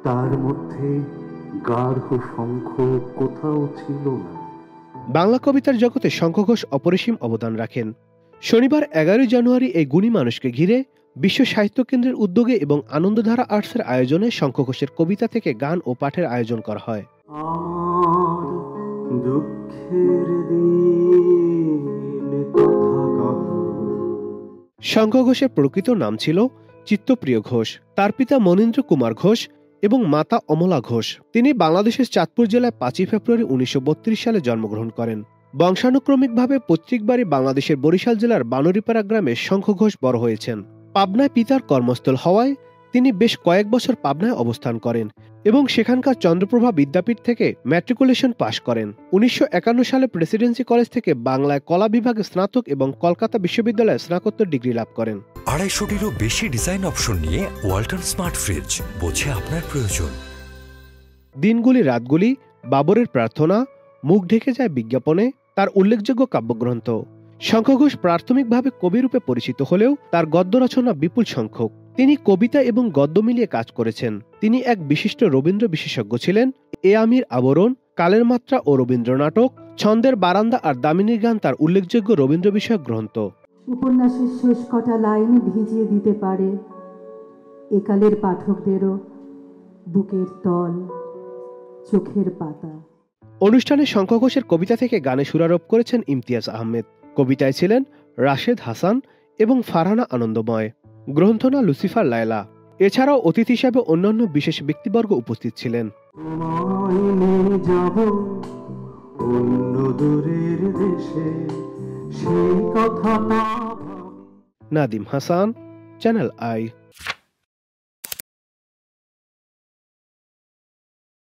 তার মধ্যে গার্হ শঙ্খ কোথাও ছিল না। বাংলা কবিতার জগতে শঙ্খ ঘোষ অপরিসীম অবদান রাখেন। শনিবার 11 জানুয়ারি এই গুণী মানুষকে ঘিরে বিশ্ব সাহিত্য কেন্দ্রের উদ্যোগে এবং আনন্দধারা আর্টসের আয়োজনে শঙ্খ ঘোষের কবিতা থেকে গান ও পাঠের আয়োজন করা হয়। আমার দুঃখের দিন তথাগত। শঙ্খ ঘোষের প্রকৃত নাম ছিল চিত্তপ্রিয় ঘোষ। তার পিতা মনীন্দ্র কুমার ঘোষ এবং মাতা অমলা ঘোষ। তিনি বাংলাদেশের চাঁদপুর জেলায় 5 ফেব্রুয়ারি 1932 সালে জন্মগ্রহণ করেন। বংশানুক্রমিকভাবে পৈতৃক বাড়ি বাংলাদেশের বরিশাল জেলার বানরিপাড়া গ্রামে শঙ্খ ঘোষ বড় হয়েছেন। পাবনায় পিতার কর্মস্থল হওয়ায় তিনি বেশ কয়েক বছর পাবনায় অবস্থান করেন এবং সেখানকার চন্দ্রপ্রভা বিদ্যাপীঠ থেকে ম্যাট্রিকুলেশন পাশ করেন। 1951 সালে প্রেসিডেন্সি কলেজ থেকে বাংলায় কলা বিভাগে স্নাতক এবং কলকাতা বিশ্ববিদ্যালয়ে স্নাতকোত্তর ডিগ্রি লাভ করেন। 250-টিরও বেশি ডিজাইন অপশন নিয়ে ওয়ালটন স্মার্ট ফ্রিজ, বোঝে আপনার প্রয়োজন। দিনগুলি রাতগুলি, বাবরের প্রার্থনা, মুখ ঢেকে যায় বিজ্ঞাপনে তার উল্লেখযোগ্য কাব্যগ্রন্থ। শঙ্খ ঘোষ প্রাথমিকভাবে কবিরূপে পরিচিত হলেও তার গদ্য রচনা বিপুল সংখ্যক। তিনি কবিতা এবং গদ্য মিলিয়ে কাজ করেছেন। তিনি এক বিশিষ্ট রবীন্দ্র বিশেষজ্ঞ ছিলেন। এ আমির আবরণ, কালের মাত্রা ও রবীন্দ্র নাটক, ছন্দের বারান্দা আর দামিনীর গান তার উল্লেখযোগ্য রবীন্দ্র বিষয়ক গ্রন্থ। উপন্যাসের শেষ কটা লাইন ভিজিয়ে দিতে পারে একালের পাঠকদেরও বুকের তল, চোখের পাতা। অনুষ্ঠানে শঙ্খ ঘোষের কবিতা থেকে গানে সুরারোপ করেছেন ইমতিয়াজ আহমেদ। কবিতায় ছিলেন রাশেদ হাসান এবং ফারহানা আনন্দময়, গ্রন্থনা লুসিফার লায়লা। এছাড়াও অতিথি হিসাবে অন্যান্য বিশেষ ব্যক্তিবর্গ উপস্থিত ছিলেন। Nadim Hasan, channel I.